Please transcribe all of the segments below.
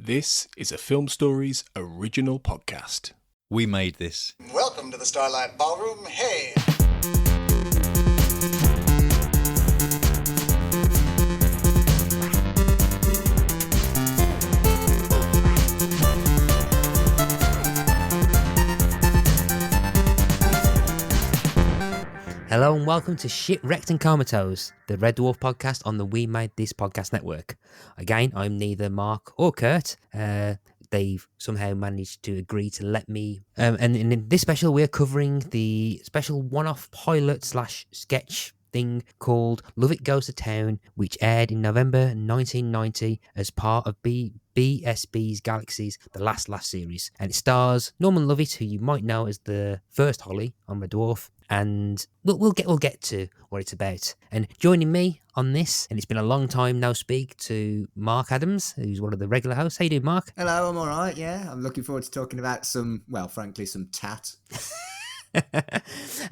This is a Film Stories original podcast. We made this. Welcome to the Starlight Ballroom. Hey! Hello and welcome to Shipwrecked and Comatose, the Red Dwarf podcast on the We Made This podcast network. Again, I'm neither Mark or Kurt. They've somehow managed to agree to let me. And in this special, we're covering the special one-off pilot / sketch thing called Lovett Goes To Town, which aired in November 1990 as part of BSB's Galaxy's The Last series. And it stars Norman Lovett, who you might know as the first Holly on Red Dwarf. And we'll get to what it's about. And joining me on this, and it's been a long time no speak to Mark Adams, who's one of the regular hosts. How you doing, Mark? Hello, I'm all right, yeah. I'm looking forward to talking about some tat.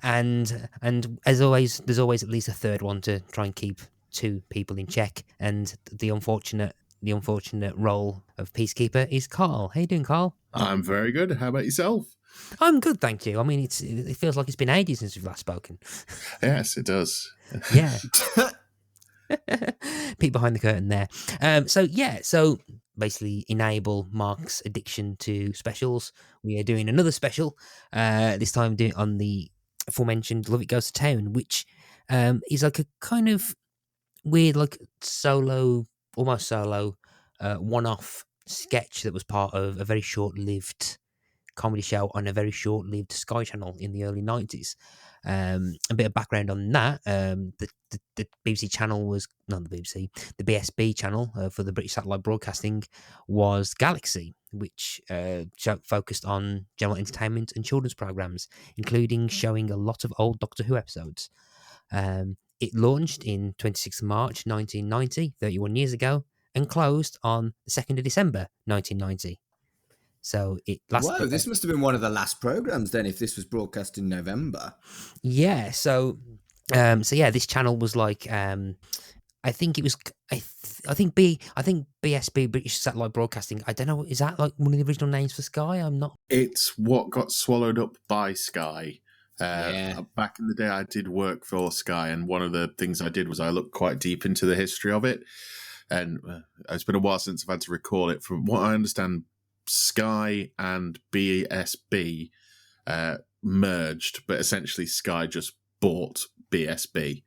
and as always, there's always at least a third one to try and keep two people in check. And the unfortunate role of peacekeeper is Carl. How you doing, Carl? I'm very good. How about yourself? I'm good, thank you. I mean, it feels like it's been ages since we've last spoken. Yes, it does. Yeah. Peek behind the curtain there. So basically enable Mark's addiction to specials. We are doing another special, this time doing on the aforementioned Lovett Goes To Town, which is like a kind of weird, like almost solo, one-off sketch that was part of a very short-lived comedy show on a very short-lived Sky channel in the early 90s. A bit of background on that. The BBC channel was not the BBC. The BSB channel for the British Satellite Broadcasting was Galaxy, which focused on general entertainment and children's programs, including showing a lot of old Doctor Who episodes. It launched in 26th March 1990, 31 years ago, and closed on the 2nd of December 1990. So it lasted. Whoa, this must have been one of the last programs then, if this was broadcast in November. Yeah. So this channel was like, I think it was, I think BSB, British Satellite Broadcasting. I don't know. Is that like one of the original names for Sky? I'm not. It's what got swallowed up by Sky. Yeah. Back in the day, I did work for Sky, and one of the things I did was I looked quite deep into the history of it. And it's been a while since I've had to recall it. From what I understand, Sky and BSB merged, but essentially Sky just bought BSB.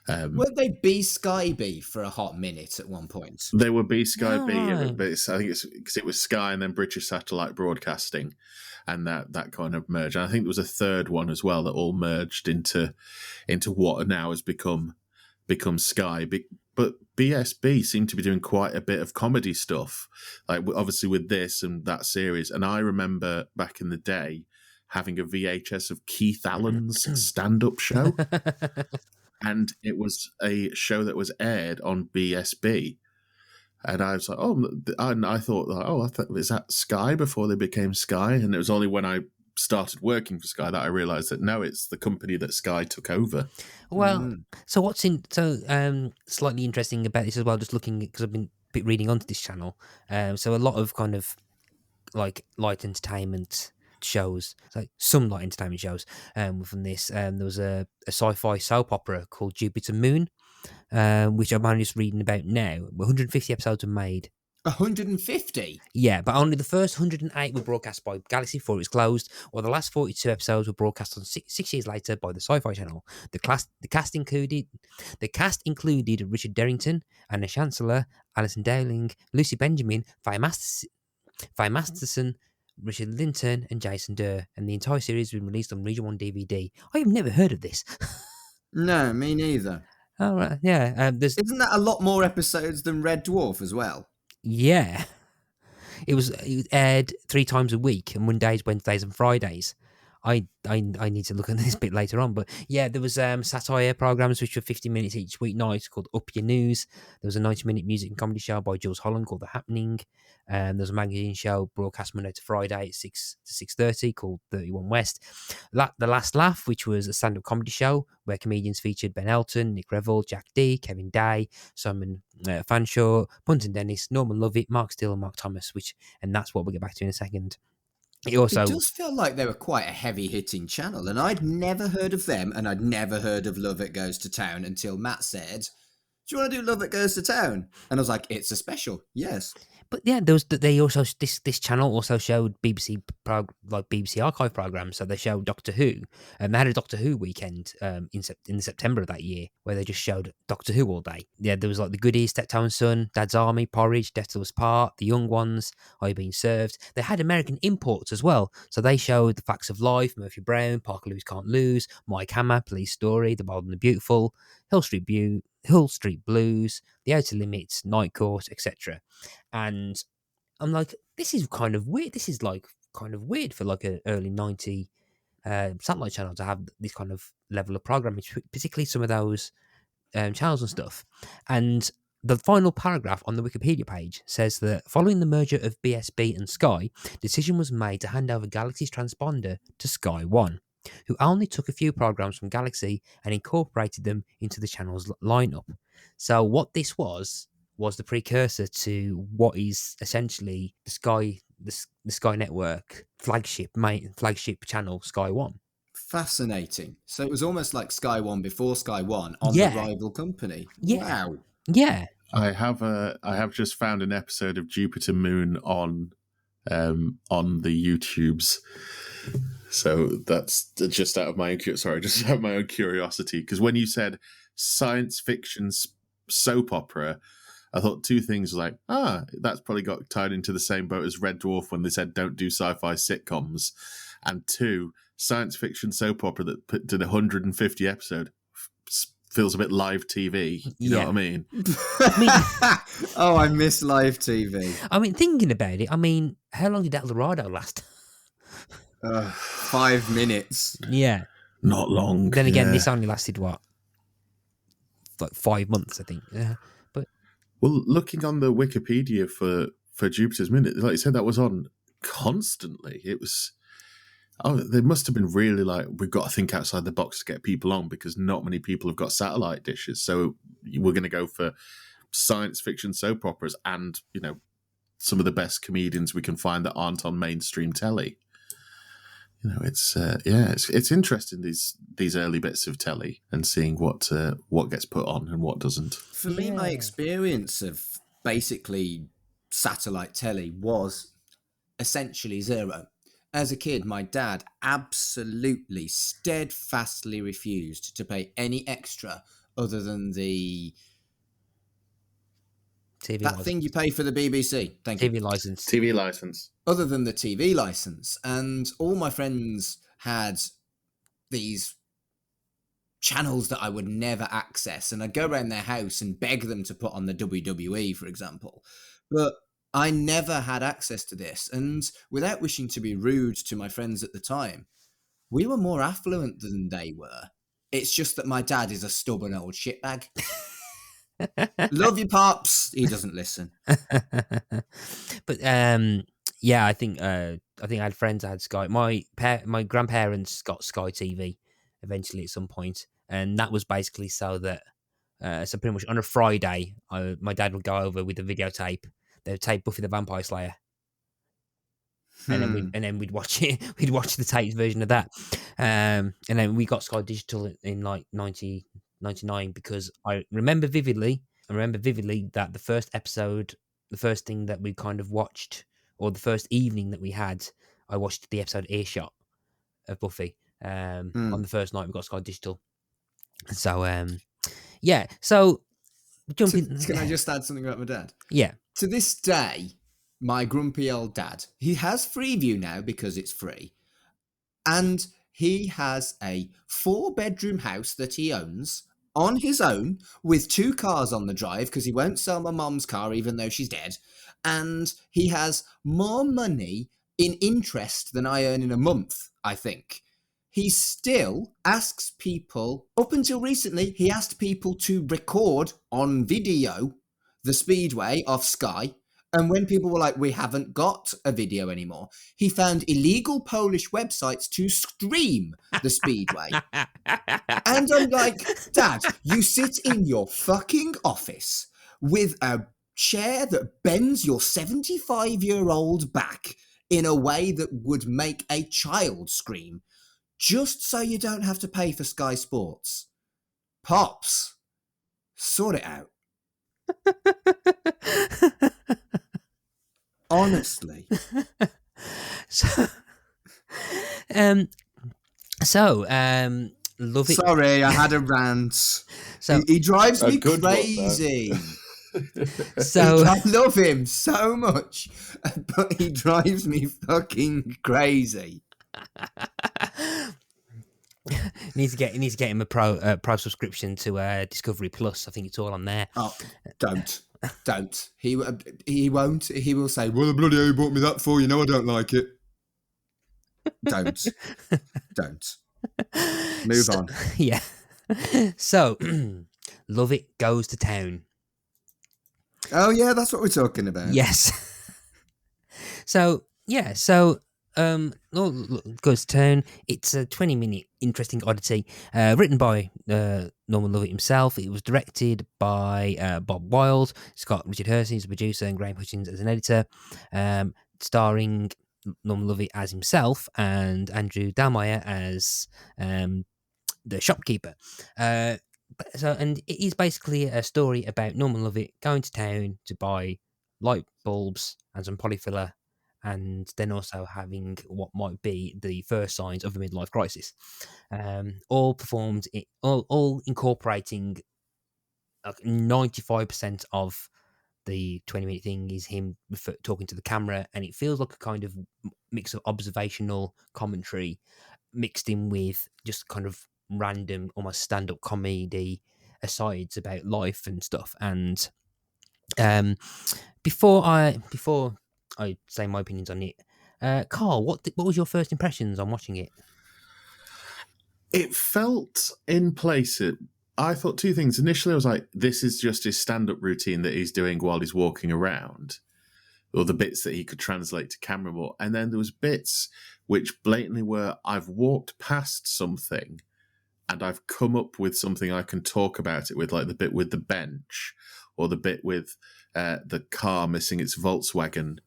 Weren't they B Sky B for a hot minute at one point? They were B Sky B, right. but I think it's because it was Sky and then British Satellite Broadcasting, and that kind of merged. And I think there was a third one as well that all merged into what now has become Sky. But BSB seemed to be doing quite a bit of comedy stuff, like obviously with this and that series. And I remember back in the day having a VHS of Keith Allen's stand-up show. And it was a show that was aired on BSB. And I was like, and I thought, is that Sky before they became Sky? And it was only when I started working for Sky that I realised that no, it's the company that Sky took over. Well, so slightly interesting about this as well, just looking, because I've been reading onto this channel. So a lot of kind of like light entertainment shows, like some light entertainment shows from this. There was a sci-fi soap opera called Jupiter Moon, which I'm only just reading about now. 150 episodes were made. 150? Yeah, but only the first 108 were broadcast by Galaxy before it was closed, while the last 42 episodes were broadcast on six years later by the Sci-Fi Channel. The cast included Richard Derrington, Anna Chancellor, Alison Dowling, Lucy Benjamin, Faye Masterson, Richard Linton, and Jason Durr, and the entire series has been released on Region 1 DVD. I have never heard of this. No, me neither. Oh, right, yeah. Isn't that a lot more episodes than Red Dwarf as well? Yeah. It was aired 3 times a week, and Mondays, Wednesdays, and Fridays I need to look at this bit later on, but yeah, there was satire programs which were 50 minutes each weeknight called Up Your News. There was a 90-minute music and comedy show by Jules Holland called The Happening. There was a magazine show broadcast Monday to Friday at 6 to 6:30 called 31 West. The Last Laugh, which was a stand-up comedy show where comedians featured Ben Elton, Nick Revell, Jack D, Kevin Day, Simon Fanshawe, Punton Dennis, Norman Lovett, Mark Steele, and Mark Thomas, and that's what we'll get back to in a second. It does feel like they were quite a heavy-hitting channel, and I'd never heard of them, and I'd never heard of Lovett Goes to Town until Matt said, "Do you want to do Lovett Goes to Town?" And I was like, "It's a special, yes." But yeah, this channel also showed BBC archive programs. So they showed Doctor Who, and they had a Doctor Who weekend in September of that year where they just showed Doctor Who all day. Yeah, there was like The Goodies, Steptoe & Son, Dad's Army, Porridge, Death to Us Part, The Young Ones, Are You Being Served? They had American imports as well. So they showed The Facts of Life, Murphy Brown, Parker Lewis Can't Lose, Mike Hammer, Police Story, The Bold and the Beautiful, Hill Street Blues, The Outer Limits, Night Court, etc. And I'm like, this is kind of weird. This is like kind of weird for like an early 90 satellite channel to have this kind of level of programming, particularly some of those channels and stuff. And the final paragraph on the Wikipedia page says that following the merger of BSB and Sky, decision was made to hand over Galaxy's transponder to Sky One, who only took a few programs from Galaxy and incorporated them into the channel's lineup. So what this was the precursor to what is essentially the Sky Network flagship channel, Sky One. Fascinating. So it was almost like Sky One before Sky One on the rival company. Yeah. Wow. Yeah. I have just found an episode of Jupiter Moon on the YouTubes. So that's just out of my own curiosity. Because when you said science fiction soap opera, I thought two things like, that's probably got tied into the same boat as Red Dwarf when they said don't do sci-fi sitcoms. And two, science fiction soap opera that did 150 episode feels a bit live TV. You know what I mean? Oh, I miss live TV. I mean, thinking about it, how long did El Dorado last? 5 minutes. Yeah. Not long. Then again, this only lasted, what? Like 5 months, I think. Yeah. Well, looking on the Wikipedia for Jupiter's Minute, like you said, that was on constantly. It was... they must have been really like, we've got to think outside the box to get people on because not many people have got satellite dishes. So we're going to go for science fiction soap operas and, some of the best comedians we can find that aren't on mainstream telly. It's interesting, these early bits of telly and seeing what gets put on and what doesn't. For me, my experience of basically satellite telly was essentially zero. As a kid, my dad absolutely steadfastly refused to pay any extra other than the TV license. Thing you pay for the BBC. Thank you. TV license. TV license. Other than the TV license. And all my friends had these channels that I would never access. And I'd go around their house and beg them to put on the WWE, for example. But I never had access to this. And without wishing to be rude to my friends at the time, we were more affluent than they were. It's just that my dad is a stubborn old shitbag. Love you, Pops. He doesn't listen. But I think I had friends that had Sky. My grandparents got Sky TV eventually at some point, and that was basically so that so pretty much on a Friday, my dad would go over with the videotape. They would tape Buffy the Vampire Slayer, and then we'd watch it. We'd watch the taped version of that, and then we got Sky Digital in like 1999 because I remember vividly that the first episode, the first thing that we kind of watched, or the first evening that we had, I watched the episode Earshot of Buffy on the first night we got Sky Digital. So so jumping. Can I just add something about my dad? Yeah. To this day, my grumpy old dad, he has Freeview now because it's free, and he has a 4-bedroom house that he owns on his own with 2 cars on the drive because he won't sell my mom's car even though she's dead. And he has more money in interest than I earn in a month, I think. he still asks people, up until recently, he asked people to record on video the Speedway off Sky. And when people were like, we haven't got a video anymore, he found illegal Polish websites to stream the Speedway. And I'm like, Dad, you sit in your fucking office with a chair that bends your 75-year-old back in a way that would make a child scream, just so you don't have to pay for Sky Sports. Pops, sort it out. Honestly. Love it. Sorry, I had a rant. So he drives me good one, crazy. So I love him so much, but he drives me fucking crazy. Needs to get him a pro subscription to Discovery Plus. I think it's all on there. Oh, don't. He won't. He will say, "Well, the bloody hell you bought me that for? You know I don't like it." Don't. Move on. Yeah. So, Lovett Goes to Town. Oh yeah, that's what we're talking about. Yes. So Goes to Town. It's a 20-minute interesting oddity, written by Norman Lovett himself. It was directed by Bob Wilde. It's got Richard Hersey as a producer and Graham Hutchins as an editor, starring Norman Lovett as himself and Andrew Dalmeyer as the shopkeeper. And it is basically a story about Norman Lovett going to town to buy light bulbs and some polyfiller, and then also having what might be the first signs of a midlife crisis. All performed, all incorporating 95% of the 20-minute thing is him talking to the camera, and it feels like a kind of mix of observational commentary mixed in with just kind of random, almost stand-up comedy asides about life and stuff. And before I say my opinions on it, Carl, what was your first impressions on watching it? It felt in place. I thought two things. Initially, I was like, this is just his stand-up routine that he's doing while he's walking around, or the bits that he could translate to camera more. And then there was bits which blatantly were, I've walked past something and I've come up with something I can talk about it with, like the bit with the bench or the bit with the car missing its Volkswagen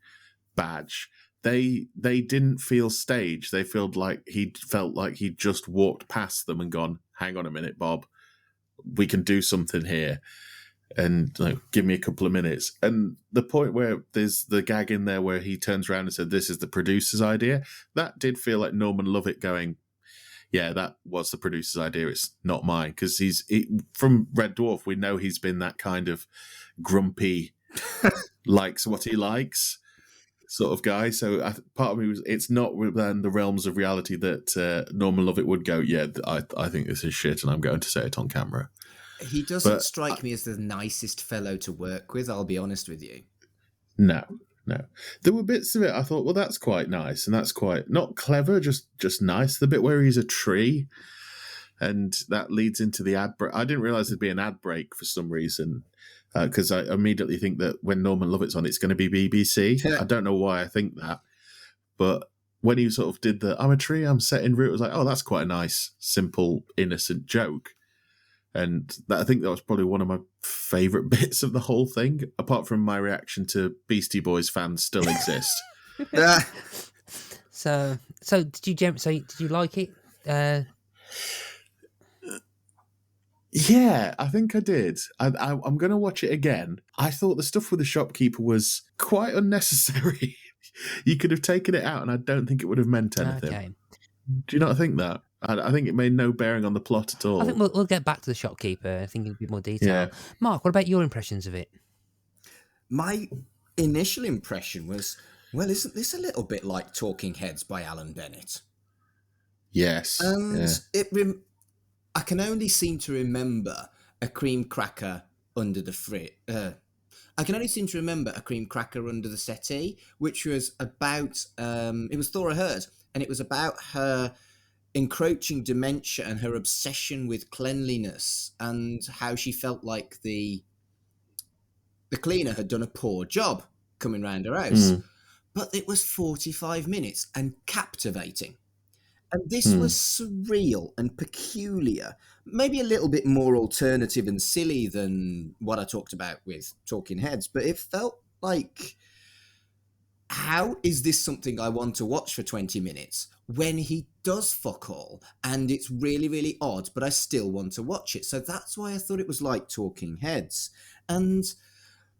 badge. They didn't feel staged. They felt like he'd just walked past them and gone, hang on a minute, Bob, we can do something here, and give me a couple of minutes. And the point where there's the gag in there where he turns around and said, this is the producer's idea, that did feel like Norman Lovett going, yeah, that was the producer's idea, it's not mine. Because from Red Dwarf, we know he's been that kind of grumpy, likes what he likes sort of guy. So part of me was, it's not within the realms of reality that Norman Lovett would go, yeah, I think this is shit and I'm going to say it on camera. He doesn't strike me as the nicest fellow to work with, I'll be honest with you. No. There were bits of it I thought, well, that's quite nice, and that's quite not clever, just nice. The bit where he's a tree, and that leads into the ad break. I didn't realise there'd be an ad break for some reason, because I immediately think that when Norman Lovett's on, it's going to be BBC. Yeah. I don't know why I think that, but when he sort of did the I'm a tree, I'm set en route, I was like, oh, that's quite a nice, simple, innocent joke. And I think that was probably one of my favourite bits of the whole thing, apart from my reaction to Beastie Boys fans still exist. So did you like it? Yeah, I think I did. I'm going to watch it again. I thought the stuff with the shopkeeper was quite unnecessary. You could have taken it out and I don't think it would have meant anything. Okay. Do you not think that? I think it made no bearing on the plot at all. I think we'll get back to the shopkeeper, I think in a bit more detail. Yeah. Mark, what about your impressions of it? My initial impression was, well, isn't this a little bit like Talking Heads by Alan Bennett? Yes. And I can only seem to remember a cream cracker under the I can only seem to remember a cream cracker under the settee, which was about, it was Thora Hird, and it was about her encroaching dementia and her obsession with cleanliness, and how she felt like the cleaner had done a poor job coming round her house. But it was 45 minutes and captivating. And this was surreal and peculiar, maybe a little bit more alternative and silly than what I talked about with Talking Heads, but it felt like, how is this something I want to watch for 20 minutes when he does fuck all? And it's really, really odd, but I still want to watch it. So that's why I thought it was like Talking Heads. And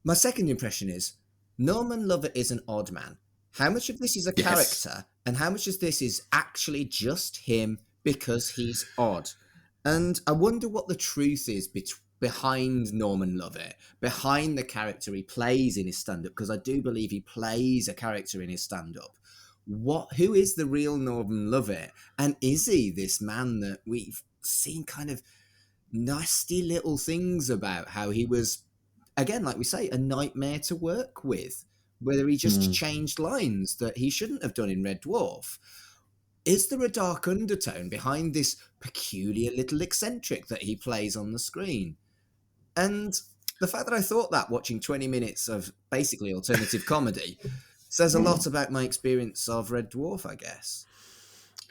my second impression is, Norman Lovett is an odd man. How much of this is a character, and how much of this is actually just him because he's odd? And I wonder what the truth is behind Norman Lovett, behind the character he plays in his stand-up, because I do believe he plays a character in his stand-up. Who is the real Norman Lovett? And is he this man that we've seen kind of nasty little things about, how he was, again, like we say, a nightmare to work with? Whether he just changed lines that he shouldn't have done in Red Dwarf. Is there a dark undertone behind this peculiar little eccentric that he plays on the screen? And the fact that I thought that watching 20 minutes of basically alternative comedy says a lot about my experience of Red Dwarf, I guess.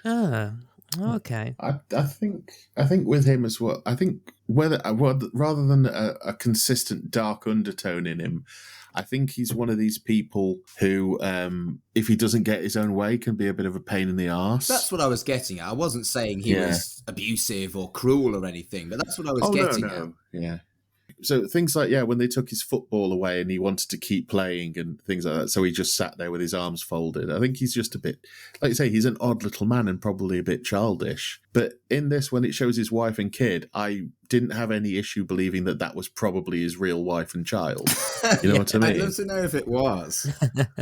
Ah, okay. I think with him as well. I think rather than a consistent dark undertone in him, I think he's one of these people who, if he doesn't get his own way, can be a bit of a pain in the arse. That's what I was getting at. I wasn't saying he was abusive or cruel or anything, but that's what I was getting at. Yeah. So things like, when they took his football away and he wanted to keep playing and things like that, so he just sat there with his arms folded. I think he's just a bit, like you say, he's an odd little man and probably a bit childish. But in this, when it shows his wife and kid, I didn't have any issue believing that was probably his real wife and child. You know what I mean? I'd love to know if it was.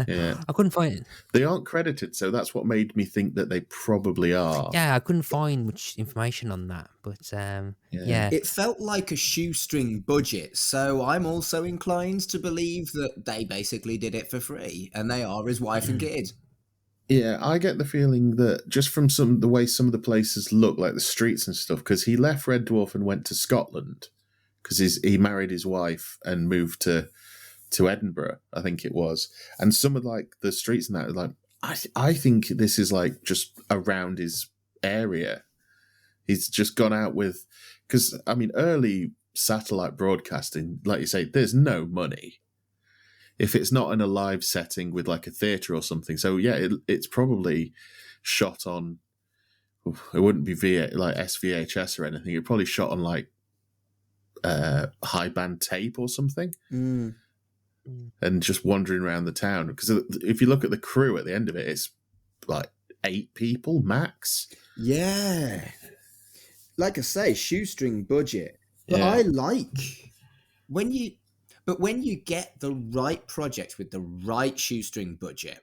Yeah. I couldn't find it. They aren't credited, so that's what made me think that they probably are. Yeah, I couldn't find much information on that, but yeah. It felt like a shoestring budget, so I'm also inclined to believe that they basically did it for free, and they are his wife and kid. Yeah, I get the feeling that just from the way some of the places look, like the streets and stuff, because he left Red Dwarf and went to Scotland, because he married his wife and moved to Edinburgh, I think it was. And some of like the streets and that, like I think this is like just around his area. He's just gone out with, because I mean, early satellite broadcasting, like you say, there's no money if it's not in a live setting with like a theatre or something. So yeah, it's probably shot on, it wouldn't be like SVHS or anything. It probably shot on like high band tape or something. And just wandering around the town. Because if you look at the crew at the end of it, it's like 8 people max. Yeah. Like I say, shoestring budget. But I like when you get the right project with the right shoestring budget,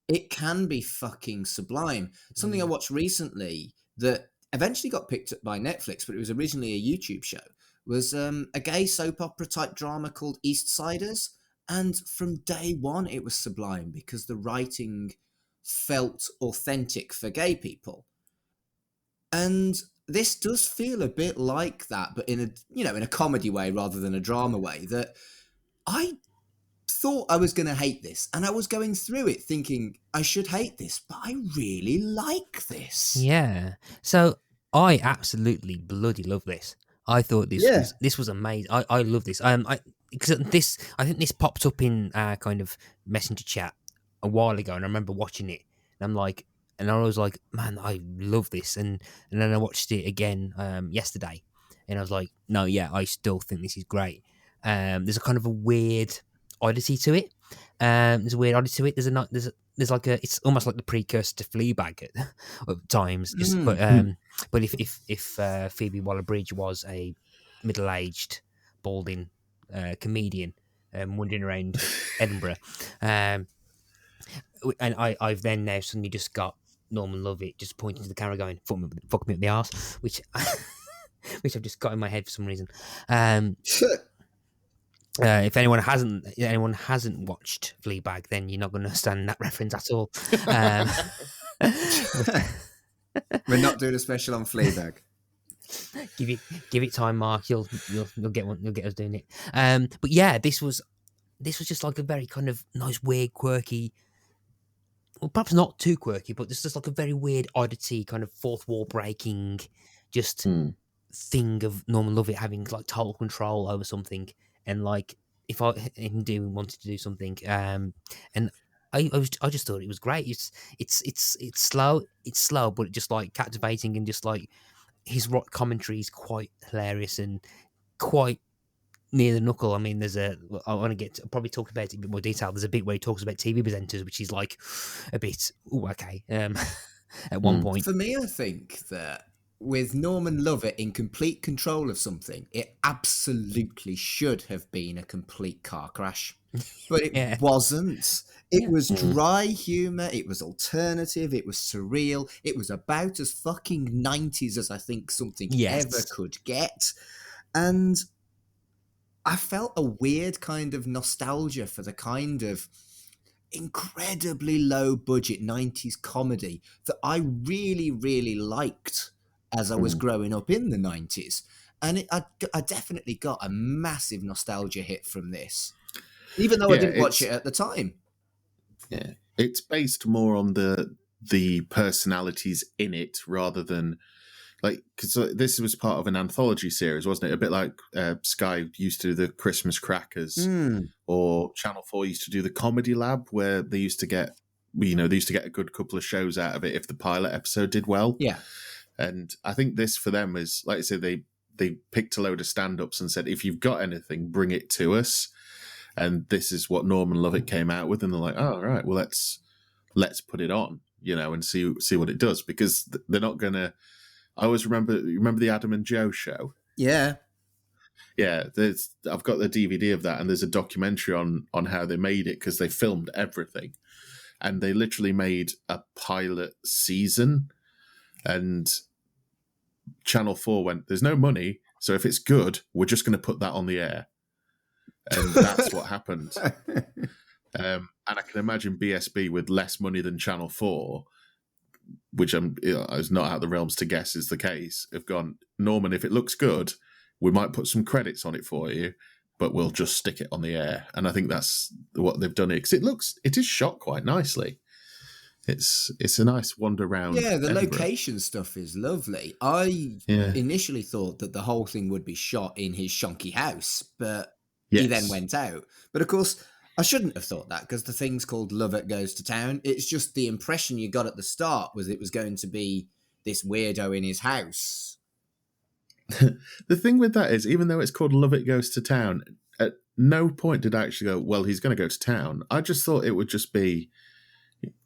it can be fucking sublime. Something I watched recently that eventually got picked up by Netflix, but it was originally a YouTube show, was a gay soap opera type drama called East Siders. And from day one, it was sublime because the writing felt authentic for gay people. And this does feel a bit like that, but in a comedy way rather than a drama way. That I thought I was going to hate this, and I was going through it thinking I should hate this, but I really like this. Yeah. So I absolutely bloody love this. I thought this was amazing. I love this. Because I think this popped up in kind of messenger chat a while ago, and I remember watching it, and I was like, man, I love this, and then I watched it again yesterday, and I was like, no, yeah, I still think this is great. There's a kind of a weird oddity to it. There's like it's almost like the precursor to Fleabag at times. But if Phoebe Waller-Bridge was a middle-aged, balding comedian wandering around Edinburgh, and I've then now suddenly just got Norman Lovett just pointing to the camera going, fuck me up the arse, which I've just got in my head for some reason. If anyone hasn't watched Fleabag, then you're not going to understand that reference at all. We're not doing a special on Fleabag. Give it time, Mark. You'll get one. You'll get us doing it. But yeah, this was just like a very kind of nice, weird, quirky. Well, perhaps not too quirky, but this is just like a very weird oddity, kind of fourth wall breaking, just thing of Norman Lovett having like total control over something, and like if him wanted to do something, and I just thought it was great. It's slow, but it just like captivating, and just like his rock commentary is quite hilarious and quite near the knuckle. I mean, I want to probably talk about it in a bit more detail. There's a bit where he talks about TV presenters, which is like a bit, okay, at one point. For me, I think that with Norman Lovett in complete control of something, it absolutely should have been a complete car crash. But it wasn't. It was dry humour, it was alternative, it was surreal, it was about as fucking 90s as I think something ever could get. And I felt a weird kind of nostalgia for the kind of incredibly low budget 90s comedy that I really, really liked as I was growing up in the 90s. And I definitely got a massive nostalgia hit from this, even though I didn't watch it at the time. Yeah, it's based more on the personalities in it rather than like, because this was part of an anthology series, wasn't it? A bit like Sky used to do the Christmas Crackers, or Channel 4 used to do the Comedy Lab, where they used to get a good couple of shows out of it if the pilot episode did well. Yeah, and I think this for them is, like I said, they picked a load of stand-ups and said, if you've got anything, bring it to us. And this is what Norman Lovett came out with, and they're like, "Oh, right, well, let's put it on, and see what it does." Because they're not gonna. I always remember the Adam and Joe show. Yeah. I've got the DVD of that, and there's a documentary on how they made it, because they filmed everything, and they literally made a pilot season, and Channel 4 went, "There's no money, so if it's good, we're just going to put that on the air." And that's what happened. And I can imagine BSB with less money than Channel 4, which is not out of the realms to guess is the case, have gone, "Norman, if it looks good, we might put some credits on it for you, but we'll just stick it on the air." And I think that's what they've done here, because it is shot quite nicely. It's a nice wander around. Yeah, the Edinburgh. location stuff is lovely. I initially thought that the whole thing would be shot in his shonky house, but he then went out. But of course, I shouldn't have thought that, because the thing's called Lovett Goes to Town. It's just the impression you got at the start was it was going to be this weirdo in his house. The thing with that is, even though it's called Lovett Goes to Town, at no point did I actually go, well, he's going to go to town. I just thought it would just be,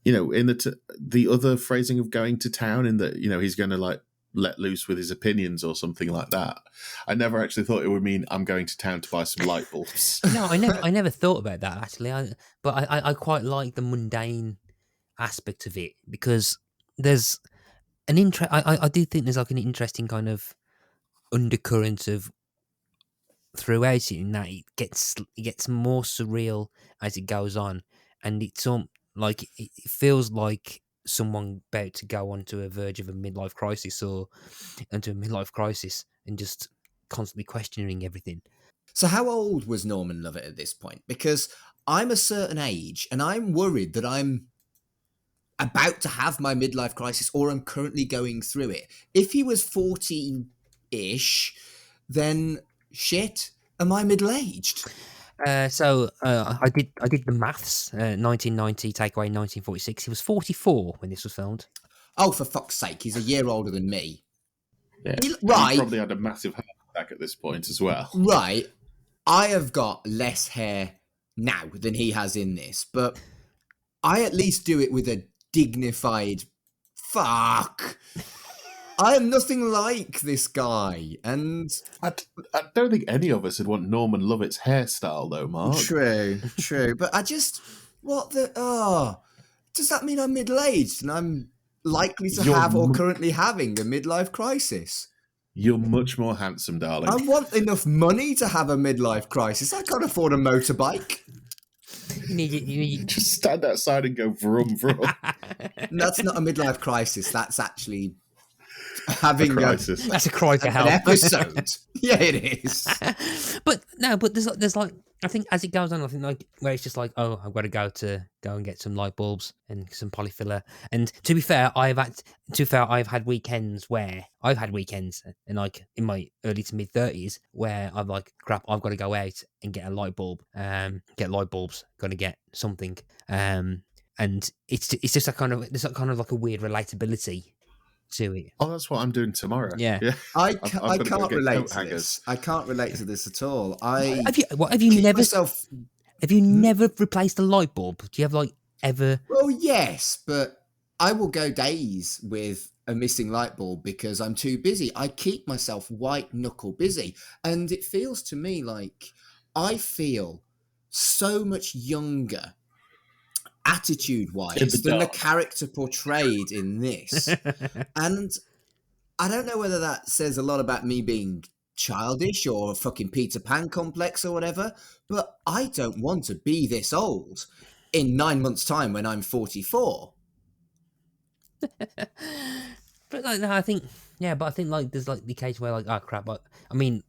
in the other phrasing of going to town, in that, he's going to like let loose with his opinions or something like that. I never actually thought it would mean I'm going to town to buy some light bulbs. No, I never thought about that actually. But I quite like the mundane aspect of it, because there's an I do think there's like an interesting kind of undercurrent of throughout it, in that it gets more surreal as it goes on, and it's like it feels like someone about to go onto a verge of a midlife crisis, or into a midlife crisis, and just constantly questioning everything. So how old was Norman Lovett at this point? Because I'm a certain age, and I'm worried that I'm about to have my midlife crisis, or I'm currently going through it. If he was 40-ish, then shit, am I middle-aged? So I did the maths. 1990 take away 1946. He was 44 when this was filmed. Oh, for fuck's sake, he's a year older than me. Yeah. Right. He probably had a massive heart attack at this point as well. Right. I have got less hair now than he has in this, but I at least do it with a dignified fuck. I am nothing like this guy, and I don't think any of us would want Norman Lovett's hairstyle, though, Mark. True. But I just, does that mean I'm middle-aged and I'm likely to have or currently having a midlife crisis? You're much more handsome, darling. I want enough money to have a midlife crisis. I can't afford a motorbike. You need Just stand outside and go vroom vroom. That's not a midlife crisis. That's actually having A crisis. That's a cry for an help. episode. Yeah, it is. But there's like I think as it goes on, I think like where it's just like, oh, I've got to go and get some light bulbs and some polyfiller. And to be fair, I've had weekends and like in my early to mid 30s where I'm like, crap, I've got to go out and get a light bulb, get light bulbs, got to get something, and it's just a kind of there's kind of like a weird relatability to it. Oh, that's what I'm doing tomorrow. Yeah. I I've gotta go can't get relate coat to hangers. this. I can't relate to this at all. Have you keep never myself. have you never replaced a light bulb? Do you have like ever? Well, yes, but I will go days with a missing light bulb because I'm too busy. I keep myself white knuckle busy, and it feels to me like I feel so much younger attitude-wise than the character portrayed in this. And I don't know whether that says a lot about me being childish or a fucking Peter Pan complex or whatever, but I don't want to be this old in 9 months' time when I'm 44. But like, no, I think like there's like the occasion where like, oh crap, I mean,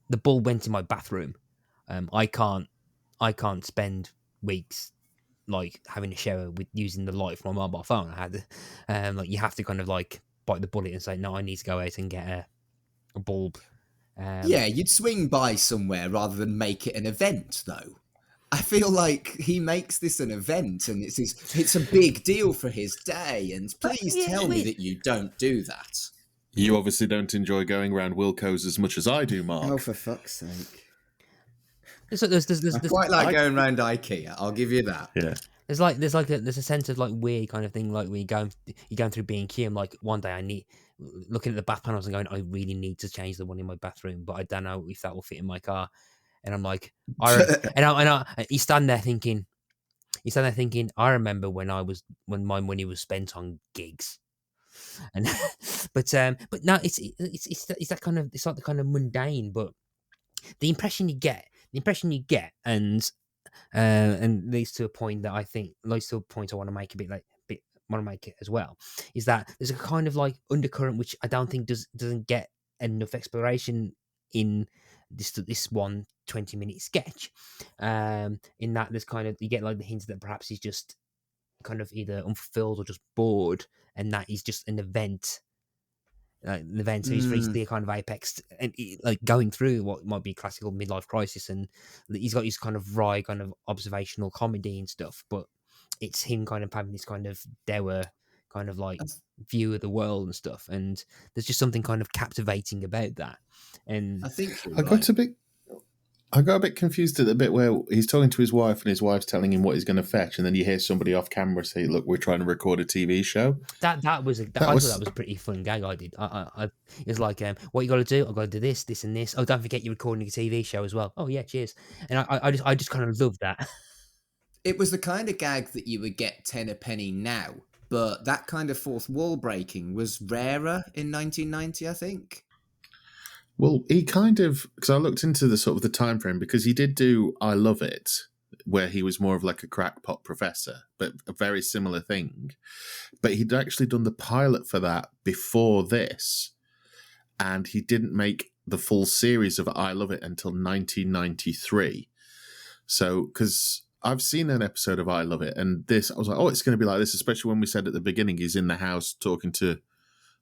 the bulb went in my bathroom. I can't spend weeks like having a shower with using the light from my mobile phone. I had like you have to kind of like bite the bullet and say, no, I need to go out and get a bulb. Yeah, you'd swing by somewhere rather than make it an event, though. I feel like he makes this an event, and it's a big deal for his day. And please tell me that you don't do that. You obviously don't enjoy going around Wilco's as much as I do, Mark. Oh, for fuck's sake! There's I quite like going around IKEA. I'll give you that. Yeah. There's a sense of like weird kind of thing, like when you're going through B&Q. I'm like, one day I need looking at the bath panels and going, I really need to change the one in my bathroom, but I don't know if that will fit in my car. And I'm like, you stand there thinking, I remember when my money was spent on gigs, and but no, it's that kind of, it's like the kind of mundane, but the impression you get, and leads to a point that I think leads to a point I want to make want to make it as well, is that there's a kind of like undercurrent which I don't think doesn't get enough exploration in this 20-minute sketch, in that there's kind of, you get like the hints that perhaps he's just kind of either unfulfilled or just bored, and that he's just an event. So he's reached the kind of apex, and like going through what might be a classical midlife crisis, and he's got his kind of wry kind of observational comedy and stuff, but it's him kind of having this kind of dour kind of like view of the world and stuff, and there's just something kind of captivating about that. And I think I got a bit confused at the bit where he's talking to his wife and his wife's telling him what he's going to fetch, and then you hear somebody off camera say, "Look, we're trying to record a TV show." I thought that was a pretty fun gag. I did. It was like, what you got to do? I got to do this, this, and this. Oh, don't forget you're recording a TV show as well. Oh yeah, cheers. And I just kind of love that. It was the kind of gag that you would get 10 a penny now, but that kind of fourth wall breaking was rarer in 1990, I think. Well, he kind of, because I looked into the sort of the time frame, because he did do I Love It, where he was more of like a crackpot professor, but a very similar thing. But he'd actually done the pilot for that before this, and he didn't make the full series of I Love It until 1993. So, because I've seen an episode of I Love It, and this, I was like, oh, it's going to be like this, especially when we said at the beginning he's in the house talking to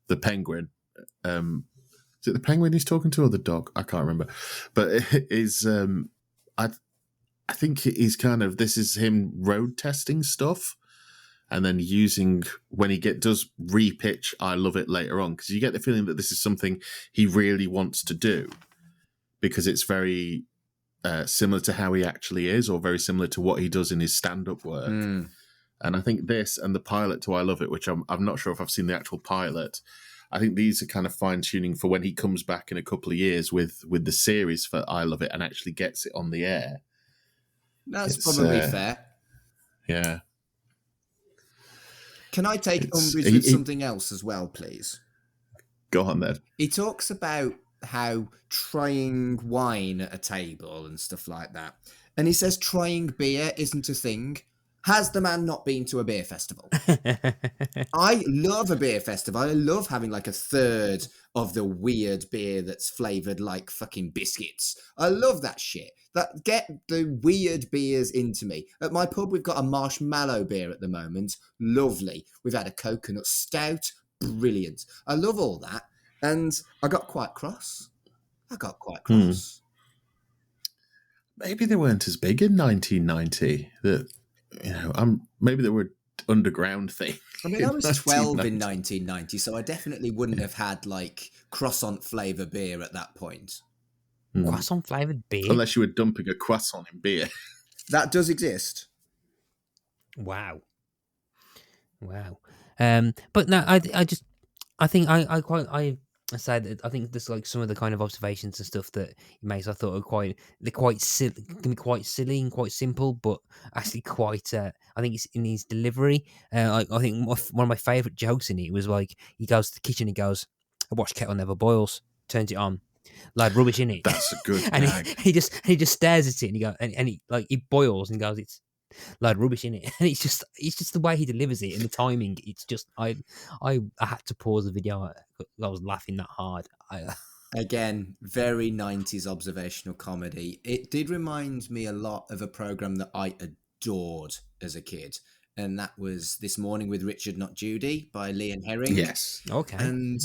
the penguin. Is it the penguin he's talking to or the dog? I can't remember. But it is, I think he's kind of, this is him road testing stuff, and then using, when he does repitch I Love It later on, because you get the feeling that this is something he really wants to do, because it's very similar to how he actually is, or very similar to what he does in his stand-up work. And I think this and the pilot to I Love It, which I'm not sure if I've seen the actual pilot, I think these are kind of fine-tuning for when he comes back in a couple of years with the series for I Love It and actually gets it on the air. That's probably fair. Yeah. Can I take umbrage with something else as well, please? Go on, then. He talks about how trying wine at a table and stuff like that. And he says trying beer isn't a thing. Has the man not been to a beer festival? I love a beer festival. I love having like a third of the weird beer that's flavored like fucking biscuits. I love that shit. That get the weird beers into me. At my pub, we've got a marshmallow beer at the moment. Lovely. We've had a coconut stout. Brilliant. I love all that. And I got quite cross. Maybe they weren't as big in 1990. That maybe they were underground thing. I mean, I was 12 in 1990, so I definitely wouldn't have had like croissant flavour beer at that point. Croissant flavoured beer? Unless you were dumping a croissant in beer. That does exist. Wow. But no, I say that I think there's like some of the kind of observations and stuff that he makes. I thought can be quite silly and quite simple, but actually quite. I think it's in his delivery. I think one of my favourite jokes in it was like he goes to the kitchen, he goes, "I watch kettle never boils." Turns it on, like rubbish in it. That's a good and gag. he just stares at it and he goes, and he like it boils and he goes, "It's load of rubbish in it," and it's just the way he delivers it and the timing. It's just I had to pause the video. I was laughing that hard. Again, very 90s observational comedy. It did remind me a lot of a program that I adored as a kid, and that was This Morning with Richard Not Judy by Lee and Herring. Yes. Okay. And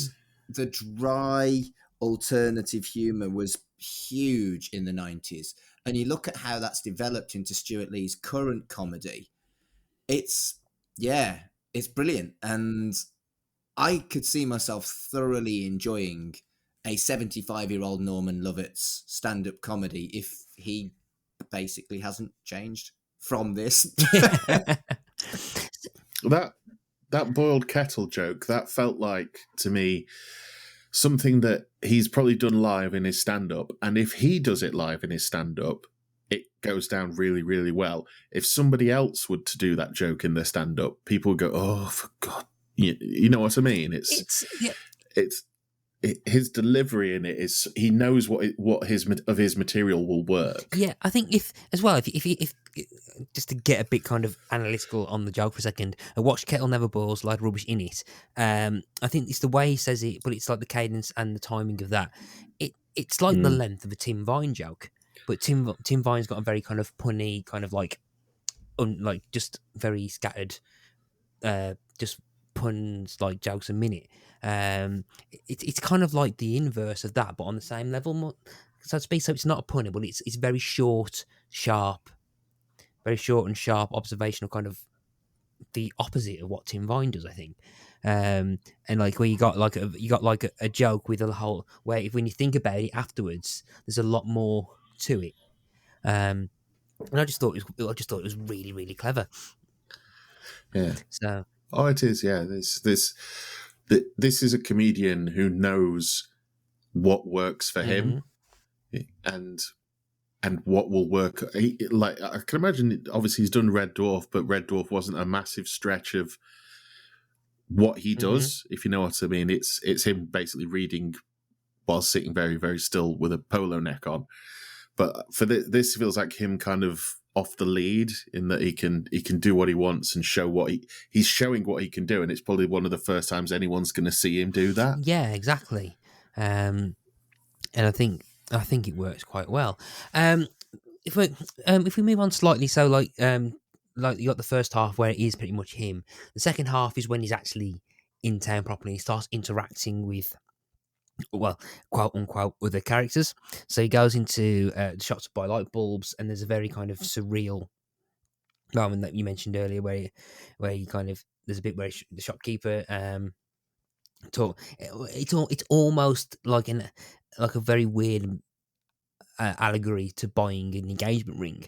the dry alternative humour was huge in the 90s. And you look at how that's developed into Stuart Lee's current comedy. It's brilliant. And I could see myself thoroughly enjoying a 75-year-old Norman Lovett's stand-up comedy if he basically hasn't changed from this. That boiled kettle joke, that felt like, to me, something that he's probably done live in his stand-up. And if he does it live in his stand-up, it goes down really, really well. If somebody else would to do that joke in their stand-up, people would go, "Oh, for God." You know what I mean? It's his delivery in it is, he knows what his material will work. Yeah, I think if just to get a bit kind of analytical on the joke for a second, I watched Kettle Never Boils, Light Rubbish in it. I think it's the way he says it, but it's like the cadence and the timing of that. It's like the length of a Tim Vine joke, but Tim Vine's got a very kind of punny, kind of like just very scattered, just puns like jokes a minute. It's kind of like the inverse of that, but on the same level, so to speak. So it's not a punny, but it's very short and sharp observational, kind of the opposite of what Tim Vine does, I think. And like where you got like a joke with a whole, where when you think about it afterwards, there's a lot more to it. And I just thought it was really, really clever. Yeah. So. Oh, it is. Yeah. This is a comedian who knows what works for him, and what will work. Like, I can imagine, obviously he's done Red Dwarf, but Red Dwarf wasn't a massive stretch of what he does, if you know what I mean. It's him basically reading while sitting very, very still with a polo neck on. But for this feels like him kind of off the lead, in that he can do what he wants and show what he's showing what he can do, and it's probably one of the first times anyone's going to see him do that. Yeah, exactly. And I think it works quite well. If we move on slightly, so like you got the first half where it is pretty much him. The second half is when he's actually in town properly. He starts interacting with, well, quote unquote, other characters. So he goes into the shops to buy light bulbs, and there's a very kind of surreal moment that you mentioned earlier, where he kind of, there's a bit where the shopkeeper talk. It's almost like a very weird allegory to buying an engagement ring.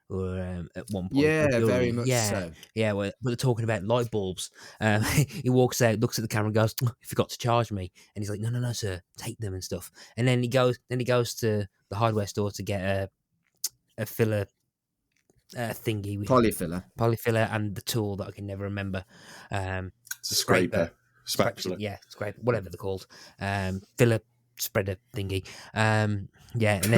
Or at one point, very much so. Yeah, well, they're talking about light bulbs. He walks out, looks at the camera, and goes, "You forgot to charge me." And he's like, "No, sir, take them and stuff." And then he goes to the hardware store to get a filler thingy, with polyfiller, and the tool that I can never remember. It's a scraper, spatula. Yeah, scraper, whatever they're called. Filler spreader thingy. Yeah, and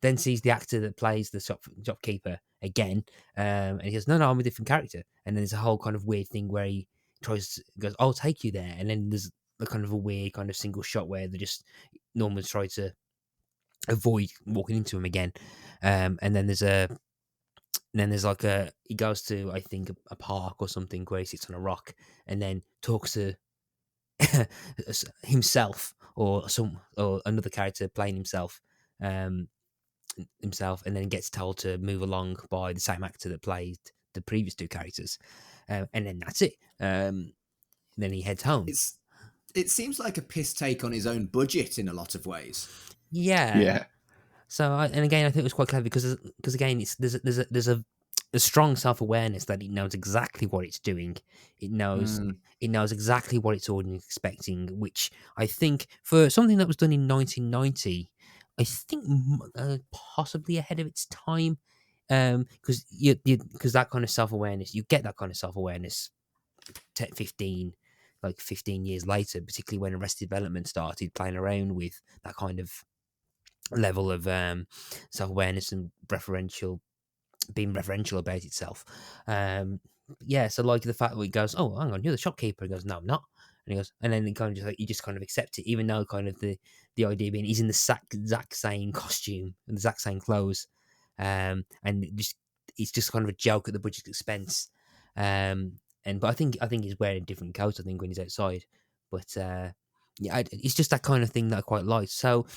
then sees the actor that plays the shopkeeper again, and he goes, "No, I'm a different character." And then there's a whole kind of weird thing where he goes, "I'll take you there," and then there's a kind of a weird kind of single shot where they just Norman's try to avoid walking into him again, and then there's like he goes to, I think, a park or something where he sits on a rock and then talks to himself or another character playing himself, and then gets told to move along by the same actor that played the previous two characters, and then that's it. Then he heads home. It seems like a piss take on his own budget in a lot of ways. Yeah. So, and again, I think it was quite clever because again, there's a strong self-awareness that it knows exactly what it's doing. It knows exactly what its audience is expecting, which I think for something that was done in 1990, I think possibly ahead of its time, because because that kind of self-awareness, you get that kind of self-awareness 15 years later, particularly when Arrested Development started playing around with that kind of level of self-awareness and being referential about itself. So like the fact that he goes, "Oh, hang on, you're the shopkeeper." He goes, "No, I'm not." And he goes, and then he kind of just like, you just kind of accept it, even though kind of the idea being he's in the exact same costume and the exact same clothes, and it's just kind of a joke at the budget's expense. But I think he's wearing different coats, I think, when he's outside. But it's just that kind of thing that I quite like. So,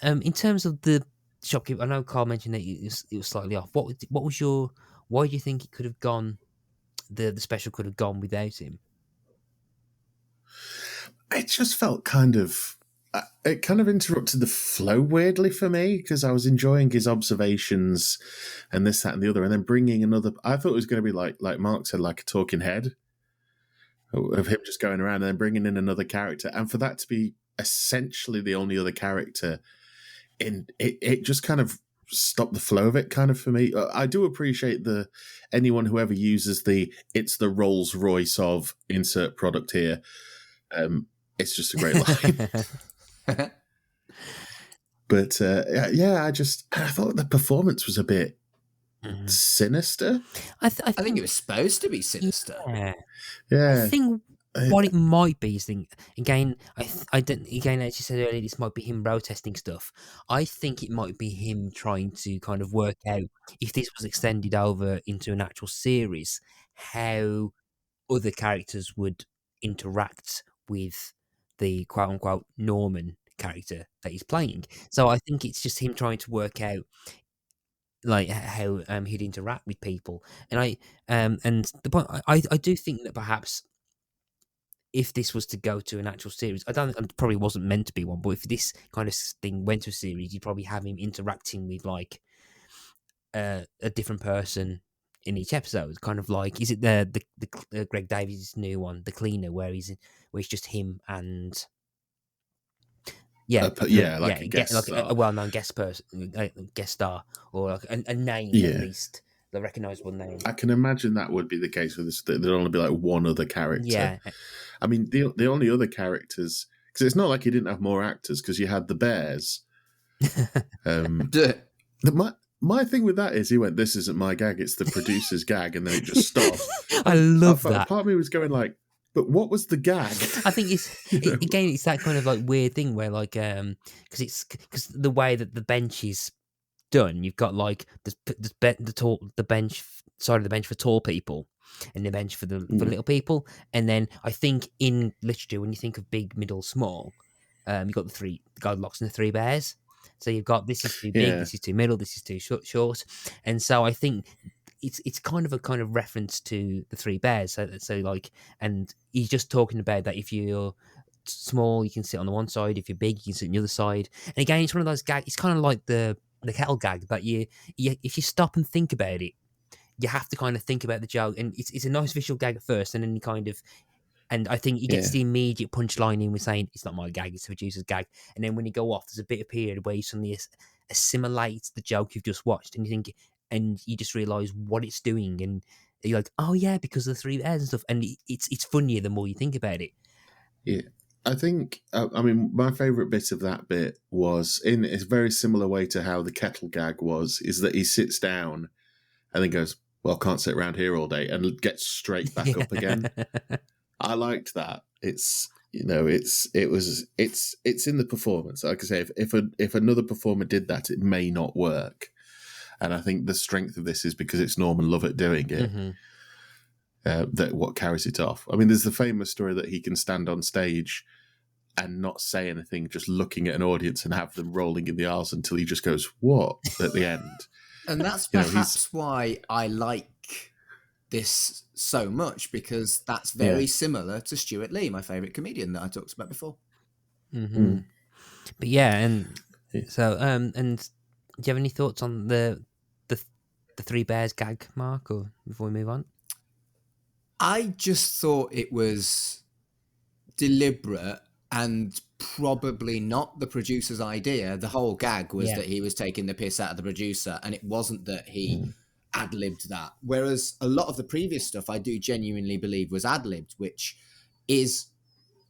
in terms of the shopkeeper, I know Carl mentioned that it was slightly off. What was your? Why do you think it could have gone? The special could have gone without him. It just felt kind of. It kind of interrupted the flow weirdly for me because I was enjoying his observations and this, that, and the other, and then bringing another. I thought it was going to be like Mark said, like a talking head of him just going around and then bringing in another character, and for that to be essentially the only other character in it just kind of stopped the flow of it kind of for me. I do appreciate anyone who ever uses it's the Rolls Royce of insert product here. It's just a great line. But I thought the performance was a bit sinister. I think it was supposed to be sinister. Yeah. I think what it might be is again, I don't, again, as you said earlier, this might be him protesting stuff. I think it might be him trying to kind of work out if this was extended over into an actual series, how other characters would interact with the quote unquote Norman character that he's playing. So I think it's just him trying to work out like how he'd interact with people. And and the point I do think that perhaps if this was to go to an actual series, it probably wasn't meant to be one, but if this kind of thing went to a series, you'd probably have him interacting with like a different person in each episode. Kind of like, is it the Greg Davies' new one, The Cleaner, where it's just him and a guest star. a well-known guest person, guest star, or like a name at least. The recognisable name. I can imagine that would be the case with this. There'd only be like one other character. Yeah. I mean, the only other characters, because it's not like you didn't have more actors, because you had the Bears. My thing with that is he went, "This isn't my gag, it's the producer's gag," and then it just stopped. I love that. Part of me was going like, but what was the gag? I think again, it's that kind of like weird thing where like, because the way that the bench is done, you've got like the bench side of the bench for tall people and the bench for the little people, and then I think in literature when you think of big, middle, small, you've got the Goldilocks and the three bears. So you've got this is too big, this is too middle, this is too short, and so I think it's kind of a reference to the three bears. So like, and he's just talking about that if you're small, you can sit on the one side. If you're big, you can sit on the other side. And again, it's one of those gags. It's kind of like the kettle gag, but you if you stop and think about it, you have to kind of think about the joke, and it's a nice visual gag at first, and then you kind of, and I think he gets the immediate punchline in with saying it's not my gag, it's the producer's gag, and then when you go off, there's a bit of period where you suddenly assimilate the joke you've just watched, and you think, and you just realise what it's doing, and you're like, oh yeah, because of the three bears and stuff, and it's funnier the more you think about it. Yeah. I think, I mean, my favourite bit of that bit was in a very similar way to how the kettle gag was, is that he sits down and then goes, well, can't sit around here all day, and gets straight back up again. I liked that. It's, you know, it's in the performance. Like I say, if another performer did that, it may not work. And I think the strength of this is because it's Norman Lovett doing it. Mm-hmm. That what carries it off. I mean, there's the famous story that he can stand on stage and not say anything, just looking at an audience and have them rolling in the aisles until he just goes, what, at the end. And that's perhaps why I like this so much, because that's very similar to Stuart Lee, my favourite comedian that I talked about before. Mm-hmm. But yeah, and so and do you have any thoughts on the Three Bears gag, Mark, or before we move on? I just thought it was deliberate and probably not the producer's idea. The whole gag was that he was taking the piss out of the producer, and it wasn't that he ad-libbed that. Whereas a lot of the previous stuff I do genuinely believe was ad-libbed, which is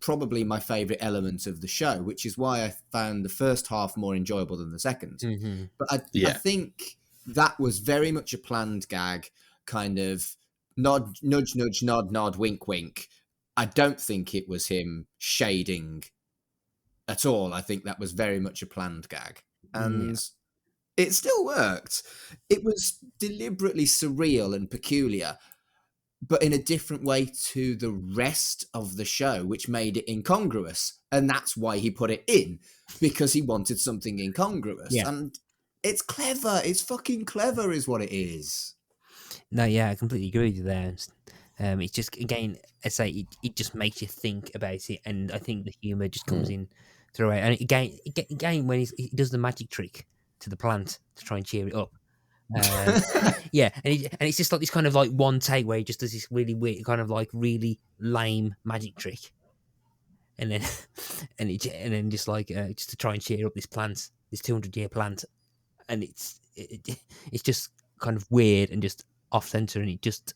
probably my favourite element of the show, which is why I found the first half more enjoyable than the second. Mm-hmm. But I think that was very much a planned gag, kind of nod, nudge, nudge, nod, nod, wink, wink. I don't think it was him shading at all. I think that was very much a planned gag. And it still worked. It was deliberately surreal and peculiar, but in a different way to the rest of the show, which made it incongruous. And that's why he put it in, because he wanted something incongruous. Yeah. And it's clever. It's fucking clever is what it is. No, yeah, I completely agree with you there. It's just, again, I say it just makes you think about it, and I think the humour just comes in throughout. And again, when he does the magic trick to the plant to try and cheer it up, yeah, and it's just like this kind of like one take where he just does this really weird, kind of like really lame magic trick, and then and then just like just to try and cheer up this plant, this 200-year plant, and it's just kind of weird and just off center, and it just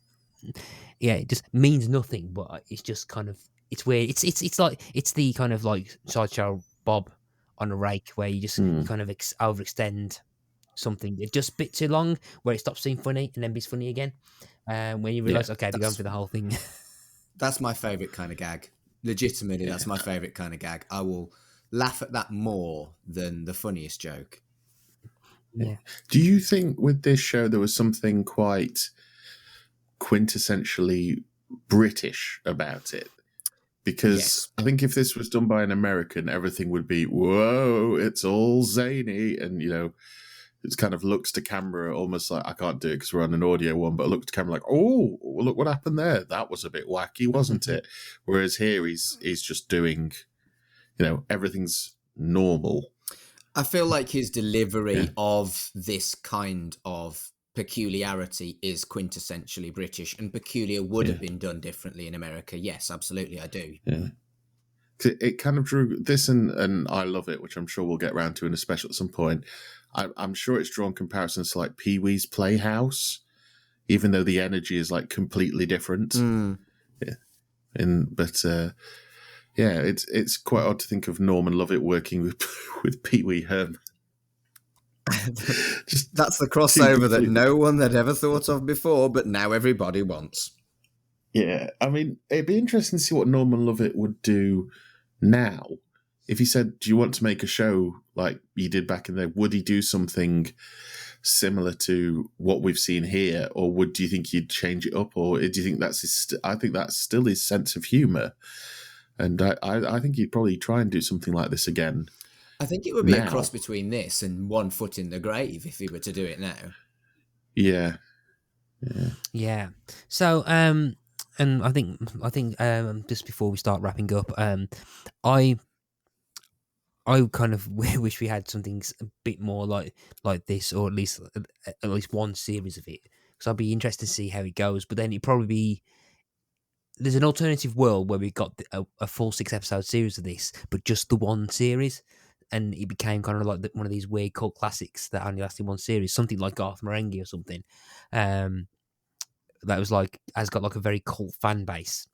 means nothing, but it's just kind of, it's weird. It's like, it's the kind of like Sideshow Bob on a rake where you just kind of overextend something just a bit too long, where it stops being funny and then becomes funny again. When you realise, okay, they're going for the whole thing. That's my favourite kind of gag. Legitimately, that's my favourite kind of gag. I will laugh at that more than the funniest joke. Yeah. Do you think with this show there was something quite quintessentially British about it? Because I think if this was done by an American, everything would be, whoa, it's all zany, and you know, it's kind of looks to camera almost like, I can't do it because we're on an audio one, but looks to camera like, oh, look what happened there, that was a bit wacky, wasn't it? Whereas here he's just doing, you know, everything's normal. I feel like his delivery of this kind of peculiarity is quintessentially British, and peculiar would have been done differently in America. Yes, absolutely, I do. Yeah. It kind of drew this, and I love it, which I'm sure we'll get around to in a special at some point. I'm sure it's drawn comparisons to like Pee-wee's Playhouse, even though the energy is like completely different. It's quite odd to think of Norman Lovett working with Pee-wee Herman. That's the crossover that no one had ever thought of before, but now everybody wants. Yeah, I mean, it'd be interesting to see what Norman Lovett would do now. If he said, do you want to make a show like you did back in the day, would he do something similar to what we've seen here? Or do you think he'd change it up? Or do you think I think that's still his sense of humour. And I think he'd probably try and do something like this again. I think it would be a cross between this and One Foot in the Grave if he were to do it now. Yeah. So, and I think just before we start wrapping up, I kind of wish we had something a bit more like this, or at least one series of it, because I'd be interested to see how it goes. But then it'd probably be, there's an alternative world where we got a full 6-episode series of this, but just the one series, and it became kind of like one of these weird cult classics that only lasted one series, something like Garth Marenghi or something. That was like, has got like a very cult fan base,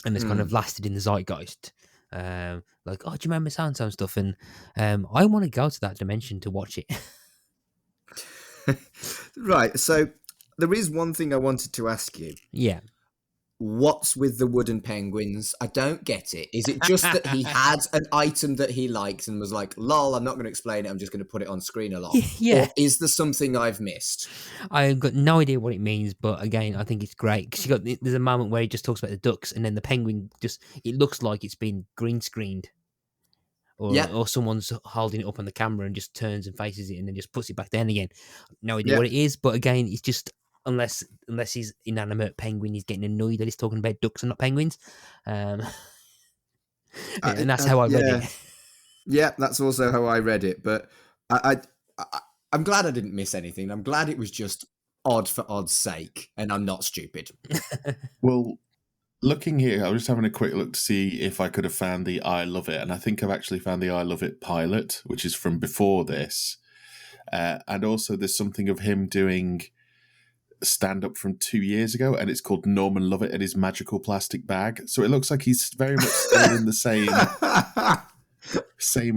and has kind of lasted in the zeitgeist. like, oh, do you remember so and stuff? And I want to go to that dimension to watch it. Right. So there is one thing I wanted to ask you. Yeah. What's with the wooden penguins? I don't get it. Is it just that he had an item that he likes and was like, lol, I'm not going to explain it. I'm just going to put it on screen a lot. Yeah. Or is there something I've missed? I've got no idea what it means, but again, I think it's great because there's a moment where he just talks about the ducks, and then the penguin it looks like it's been green screened, or someone's holding it up on the camera and just turns and faces it, and then just puts it back down again. No idea what it is, but again, it's just unless he's inanimate penguin, he's getting annoyed that he's talking about ducks and not penguins, and that's how I read it. Yeah, that's also how I read it, but I'm glad I didn't miss anything. I'm glad it was just odd for odd's sake, and I'm not stupid. Well, looking here, I was just having a quick look to see if I could have found the I Love It, and I think I've actually found the I Love It pilot, which is from before this. And also there's something of him doing stand-up from 2 years ago, and it's called Norman Lovett and His Magical Plastic Bag. So it looks like he's very much still in the same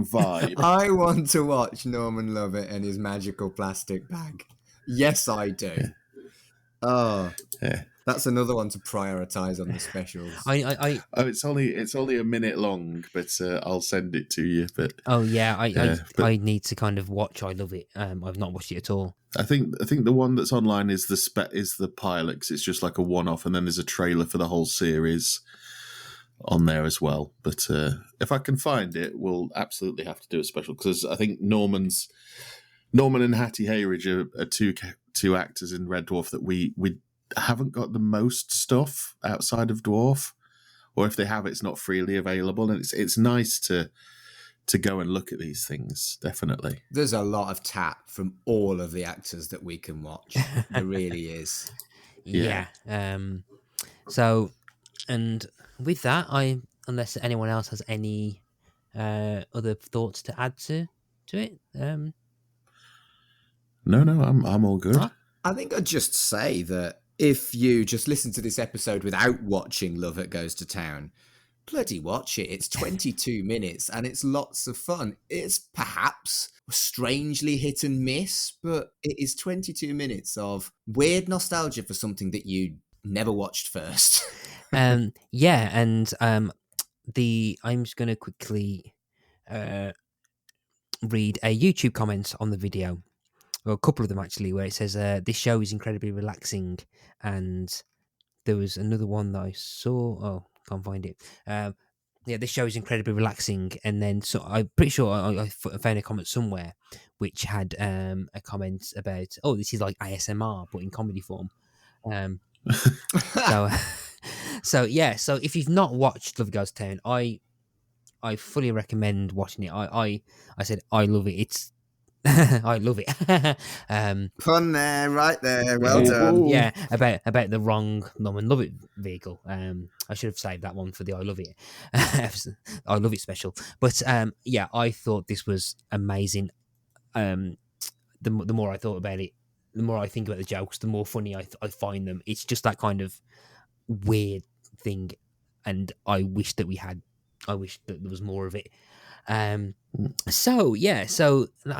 vibe. I want to watch Norman Lovett and His Magical Plastic Bag. Yes, I do. Yeah. Oh, yeah. That's another one to prioritize on the specials. It's only a minute long, but I'll send it to you. But I need to kind of watch I Love It. I've not watched it at all. I think the one that's online is the pilot, 'cause it's just like a one-off, and then there's a trailer for the whole series on there as well. But if I can find it, we'll absolutely have to do a special, because I think Norman and Hattie Hayridge are two actors in Red Dwarf that we haven't got the most stuff outside of Dwarf, or if they have, it's not freely available, and it's nice to go and look at these things. Definitely, there's a lot of tap from all of the actors that we can watch. There really is. Yeah. So, and with that, unless anyone else has any other thoughts to add to it, no, I'm all good. I think I'd just say that if you just listen to this episode without watching Lovett Goes to Town, bloody watch it. It's 22 minutes and it's lots of fun. It's perhaps strangely hit and miss, but it is 22 minutes of weird nostalgia for something that you never watched first. I'm just going to quickly read a YouTube comment on the video. Well, a couple of them actually, where it says, this show is incredibly relaxing, and there was another one that I saw. Oh, can't find it. This show is incredibly relaxing, and then so I'm pretty sure I found a comment somewhere which had a comment about, oh, this is like ASMR but in comedy form. So if you've not watched Lovett Goes to Town, I fully recommend watching it. I said I love it. It's I love it. Fun there, right there. Well done. Yeah, about the wrong Norman Lovett vehicle. I should have saved that one for the I Love It. I Love It special. But I thought this was amazing. The more I thought about it, the more I think about the jokes, the more funny I find them. It's just that kind of weird thing, and I wish that there was more of it. So I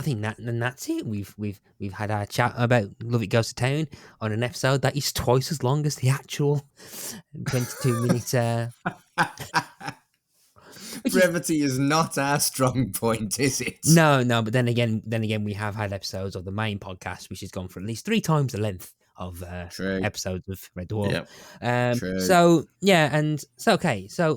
think that's it. We've had our chat about Lovett Goes to Town on an episode that is twice as long as the actual 22 minutes. Brevity is not our strong point, is it? No. But then again, we have had episodes of the main podcast, which has gone for at least 3 times the length of episodes of Red Dwarf. True. So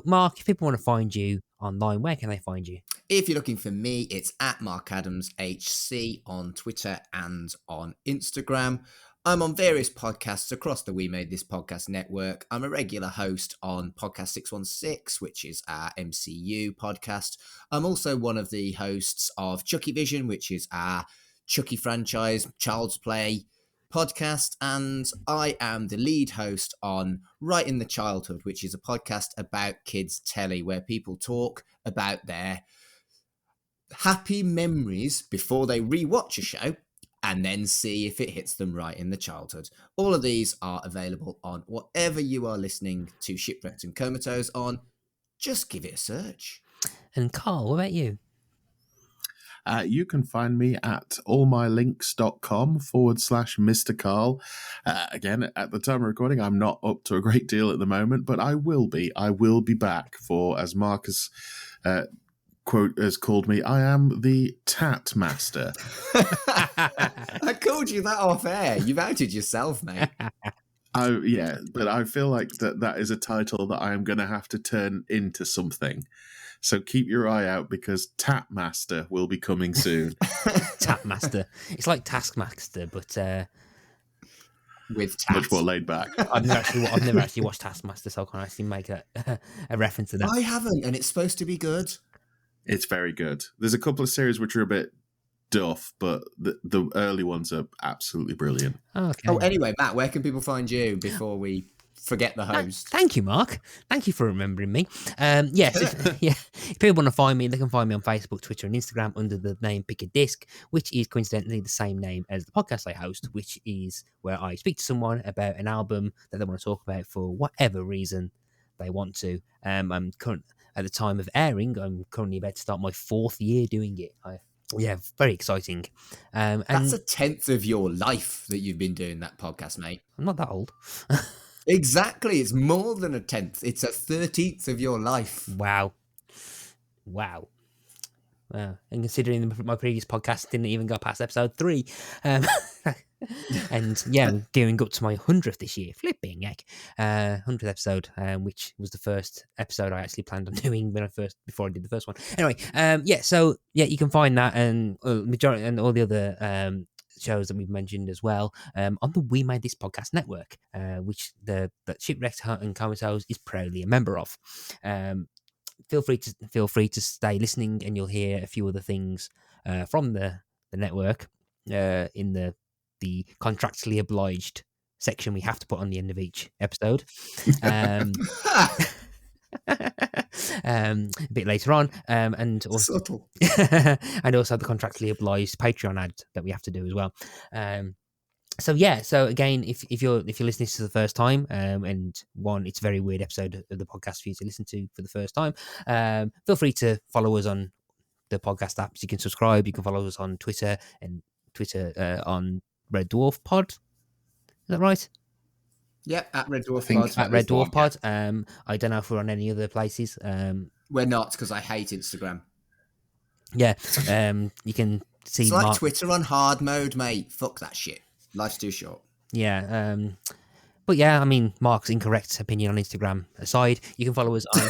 Mark, if people want to find you online, where can they find you? If you're looking for me, it's at Mark Adams HC on Twitter and on Instagram. I'm on various podcasts across the We Made This Podcast network. I'm a regular host on Podcast 616, which is our MCU podcast. I'm also one of the hosts of Chucky Vision, which is our Chucky franchise Child's Play podcast, and I am the lead host on Right in the Childhood, which is a podcast about kids' telly, where people talk about their happy memories before they rewatch a show and then see if it hits them right in the childhood. All of these are available on whatever you are listening to Shipwrecked and Comatose on. Just give it a search. And Carl, what about you? You can find me at allmylinks.com/Mr. Carl. Again, at the time of recording, I'm not up to a great deal at the moment, but I will be. I will be back for, as Marcus quote has called me, I am the Tat Master. I called you that off air. You've outed yourself, mate. Yeah, but I feel like that is a title that I am going to have to turn into something. So keep your eye out, because Tat Master will be coming soon. Tat Master. It's like Taskmaster, but with tat. Much more laid back. I've never actually watched Taskmaster, so I can't actually make a reference to that. I haven't, and it's supposed to be good. It's very good. There's a couple of series which are a bit duff, but the early ones are absolutely brilliant. Okay. Oh, anyway, Matt, where can people find you before we forget the host? Thank you, Mark. Thank you for remembering me. Yes, if people want to find me, they can find me on Facebook, Twitter, and Instagram under the name Pick a Disc, which is coincidentally the same name as the podcast I host, which is where I speak to someone about an album that they want to talk about for whatever reason they want to. I'm current at the time of airing. I'm currently about to start my 4th year doing it. Very exciting. That's and a 10th of your life that you've been doing that podcast, mate. I'm not that old. Exactly. It's more than a 10th. It's a 13th of your life. Wow. And considering my previous podcast didn't even go past episode 3. And yeah, I'm gearing up to my 100th this year. Flipping heck. 100th episode, which was the first episode I actually planned on doing before I did the first one. Anyway, so you can find that and majority and all the other shows that we've mentioned as well on the We Made This Podcast network, which the Shipwrecked and Comatose is proudly a member of. Feel free to stay listening, and you'll hear a few other things from the network in the contractually obliged section we have to put on the end of each episode. A bit later on, and also Subtle. and also the contractually obliged Patreon ad that we have to do as well. So again, if you're listening to this for the first time, and it's a very weird episode of the podcast for you to listen to for the first time, feel free to follow us on the podcast apps. You can subscribe. You can follow us on Twitter on Red Dwarf Pod. Is that right? Yeah, at Red Dwarf Pod. At Red Dwarf Pod. I don't know if we're on any other places. We're not, because I hate Instagram. Yeah, you can see. It's like Twitter on hard mode, mate. Fuck that shit. Life's too short. Yeah, but yeah, I mean, Mark's incorrect opinion on Instagram aside, you can follow us on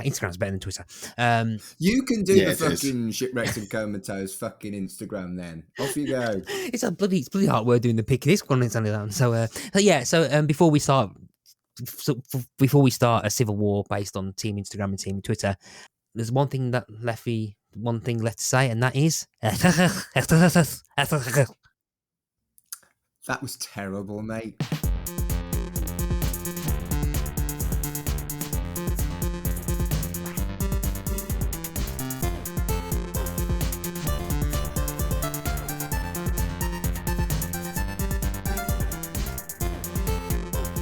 Instagram's better than Twitter. You can do the fucking Shipwrecked and Comatose fucking Instagram then. Off you go. It's bloody hard work doing the pick of this one. It's only that. So before we start a civil war based on Team Instagram and Team Twitter, there's one thing left to say, and that is that was terrible, mate.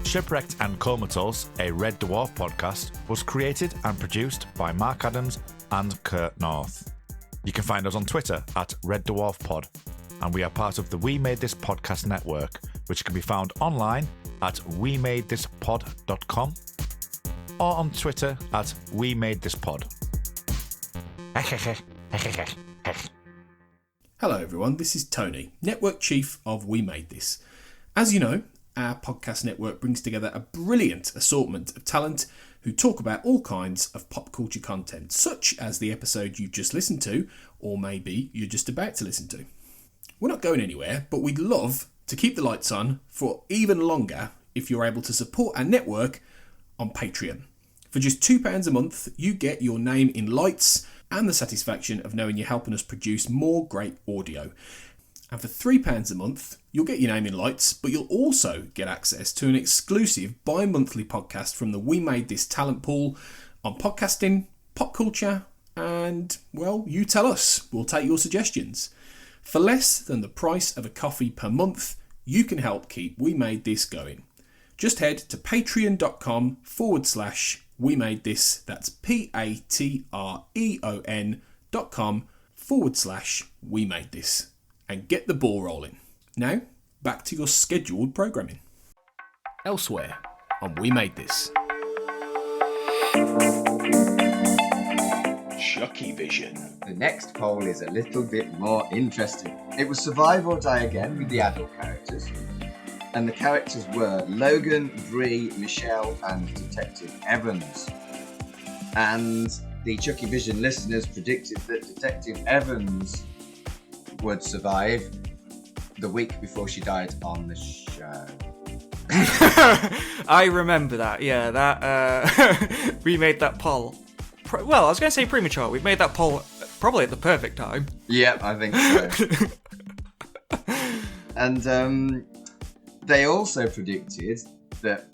Shipwrecked and Comatose, a Red Dwarf podcast, was created and produced by Mark Adams and Kurt North. You can find us on Twitter at Red Dwarf Pod, and we are part of the We Made This Podcast network, which can be found online at wemadethispod.com or on Twitter at wemadethispod. Hello everyone, this is Tony, Network Chief of We Made This. As you know, our podcast network brings together a brilliant assortment of talent who talk about all kinds of pop culture content, such as the episode you just listened to, or maybe you're just about to listen to. We're not going anywhere, but we'd love to keep the lights on for even longer if you're able to support our network on Patreon. For just £2 a month, you get your name in lights and the satisfaction of knowing you're helping us produce more great audio. And for £3 a month, you'll get your name in lights, but you'll also get access to an exclusive bi-monthly podcast from the We Made This talent pool on podcasting, pop culture, and, well, you tell us. We'll take your suggestions. For less than the price of a coffee per month, you can help keep We Made This going. Just head to patreon.com/ We Made This, that's patreon.com/We Made This, and get the ball rolling. Now, back to your scheduled programming. Elsewhere on We Made This. Chucky Vision. The next poll is a little bit more interesting. It was survive or die again with the adult characters. And the characters were Logan, Bree, Michelle, and Detective Evans. And the Chucky Vision listeners predicted that Detective Evans would survive the week before she died on the show. I remember that, yeah. That we made that poll. Well, I was going to say premature. We made that poll probably at the perfect time. Yep, I think so. And they also predicted that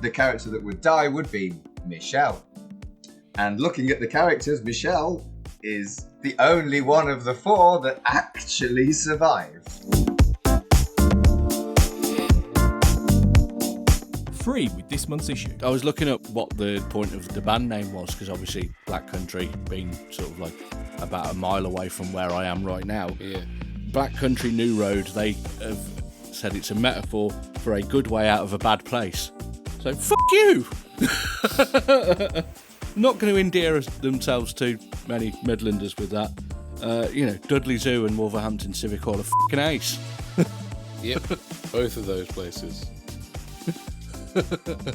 the character that would die would be Michelle. And looking at the characters, Michelle is the only one of the 4 that actually survived. Free with this month's issue. I was looking up what the point of the band name was, because obviously Black Country being sort of like about a mile away from where I am right now. Yeah. Black Country New Road, they have said it's a metaphor for a good way out of a bad place. So, fuck you! Not going to endear themselves to many Midlanders with that. Dudley Zoo and Wolverhampton Civic Hall are fucking ace. Yep, both of those places.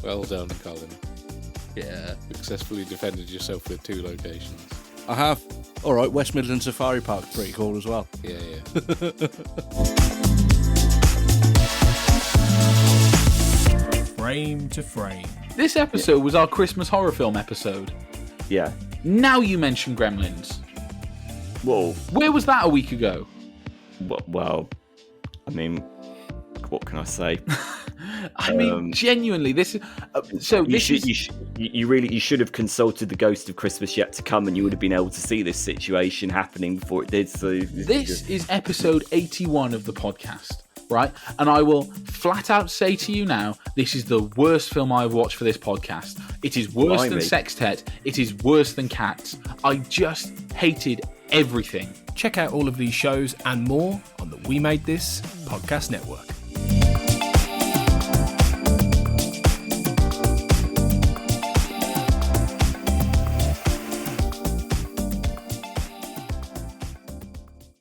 Well done, Colin. Yeah. Successfully defended yourself with 2 locations. I have. Alright, West Midland Safari Park's pretty cool as well. Yeah. Frame to frame. This episode was our Christmas horror film episode. Yeah. Now you mention Gremlins. Whoa. Where was that a week ago? Well, I mean, what can I say? I mean, genuinely, this is you should have consulted the Ghost of Christmas Yet to Come, and you would have been able to see this situation happening before it did. So this is episode 81 of the podcast, right? And I will flat out say to you now, this is the worst film I've watched for this podcast. It is worse than Sextet. It is worse than Cats. I just hated everything. Check out all of these shows and more on the We Made This podcast network.